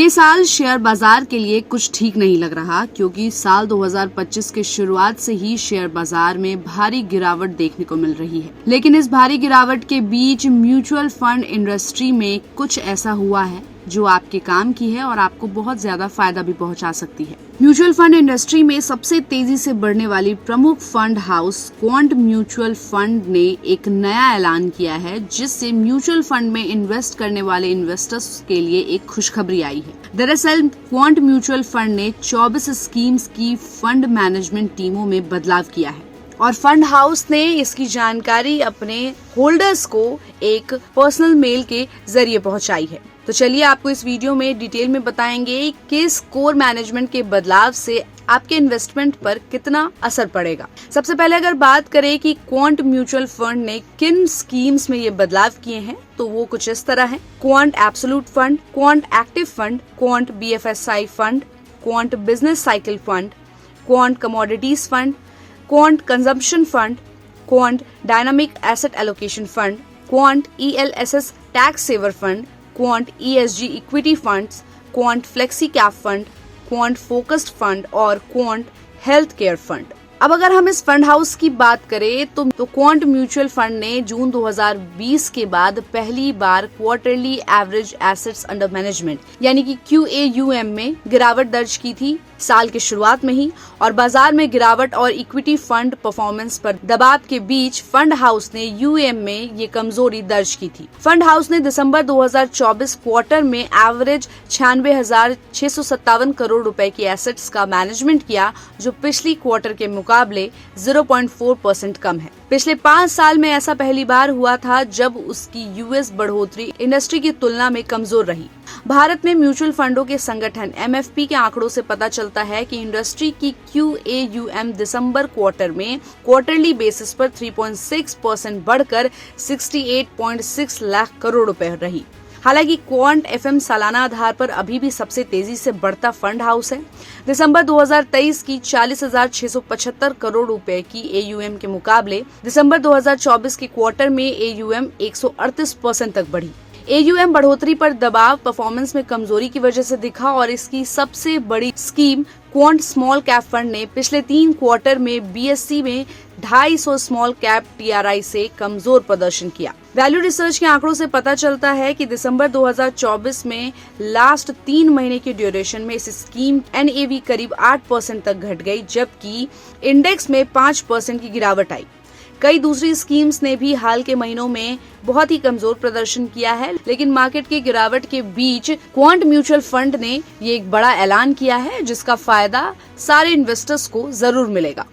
ये साल शेयर बाजार के लिए कुछ ठीक नहीं लग रहा, क्योंकि साल 2025 के शुरुआत से ही शेयर बाजार में भारी गिरावट देखने को मिल रही है। लेकिन इस भारी गिरावट के बीच म्यूचुअल फंड इंडस्ट्री में कुछ ऐसा हुआ है जो आपके काम की है और आपको बहुत ज्यादा फायदा भी पहुंचा सकती है। म्यूचुअल फंड इंडस्ट्री में सबसे तेजी से बढ़ने वाली प्रमुख fund house quant mutual fund ने एक नया ऐलान किया है, जिससे म्यूचुअल फंड में इन्वेस्ट करने वाले इन्वेस्टर्स के लिए एक खुशखबरी आई है। दरअसल क्वांट म्यूचुअल फंड ने 24 स्कीम्स की फंड मैनेजमेंट टीमों में बदलाव किया है और फंड हाउस ने इसकी जानकारी अपने होल्डर्स को एक पर्सनल मेल के जरिए पहुंचाई है। तो चलिए आपको इस वीडियो में डिटेल में बताएंगे कि इस कोर मैनेजमेंट के बदलाव से आपके इन्वेस्टमेंट पर कितना असर पड़ेगा। सबसे पहले अगर बात करें कि क्वांट म्यूचुअल फंड ने किन स्कीम्स में ये बदलाव किए हैं, तो वो कुछ इस तरह हैं। Quant absolute fund, Quant active fund, Quant BFSI fund, Quant business cycle fund, Quant commodities fund, Quant consumption fund, Quant dynamic asset allocation fund, Quant ELSS tax saver fund, Quant ESG equity funds, Quant flexi cap fund, Quant focused fund और Quant health care fund. अब अगर हम इस fund house की बात करें तो quant mutual fund ने जून 2020 के बाद पहली बार quarterly average assets under management यानी कि QAUM में गिरावट दर्ज की थी साल के शुरुआत में ही, और बाजार में गिरावट और इक्विटी फंड परफॉर्मेंस पर दबाव के बीच फंड हाउस ने UAM में ये कमजोरी दर्ज की थी। फंड हाउस ने दिसंबर 2024 क्वार्टर में एवरेज 96,657 करोड़ रुपए की एसेट्स का मैनेजमेंट किया, जो पिछली क्वार्टर के मुकाबले 0.4% कम है। पिछले 5 साल में ऐसा पहली बार हुआ था जब उसकी US बढ़ोतरी इंडस्ट्री की तुलना में कमजोर रही। भारत में म्यूचुअल फंडों के संगठन MFP के आंकड़ों से पता चलता है कि इंडस्ट्री की QAUM दिसंबर क्वार्टर में क्वार्टरली बेसिस पर 3.6% बढ़कर 68.6 लाख करोड़ रुपए रही। हालांकि क्वांट FM सालाना आधार पर अभी भी सबसे तेजी से बढ़ता फंड हाउस है। दिसंबर 2023 की 40,675 करोड़ रुपए की AUM के मुकाबले दिसंबर 2024 के क्वार्टर में AUM 138% तक बढ़ी। AUM बढ़ोतरी पर दबाव परफॉर्मेंस में कमजोरी की वजह से दिखा और इसकी सबसे बड़ी scheme quant small cap fund ने पिछले 3 क्वार्टर में BSE में 250 स्मॉल कैप TRI से कमजोर प्रदर्शन किया। वैल्यू रिसर्च के आंकड़ों से पता चलता है कि दिसंबर 2024 में लास्ट 3 महीने की ड्यूरेशन में इस स्कीम NAV करीब 8% तक घट गई, जबकि इंडेक्स में 5% की गिरावट आई। कई दूसरी स्कीम्स ने भी हाल के महीनों में बहुत ही कमजोर प्रदर्शन किया है, लेकिन मार्केट की गिरावट के बीच क्वांट म्यूचुअल फंड ने ये एक बड़ा ऐलान किया है, जिसका फायदा सारे इन्वेस्टर्स को जरूर मिलेगा।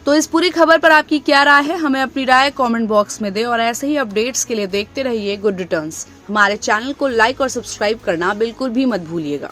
तो इस पूरी खबर पर आपकी क्या राय है, हमें अपनी राय कमेंट बॉक्स में दें और ऐसे ही अपडेट्स के लिए देखते रहिए गुड रिटर्न्स। हमारे चैनल को लाइक और सब्सक्राइब करना बिल्कुल भी मत भूलिएगा।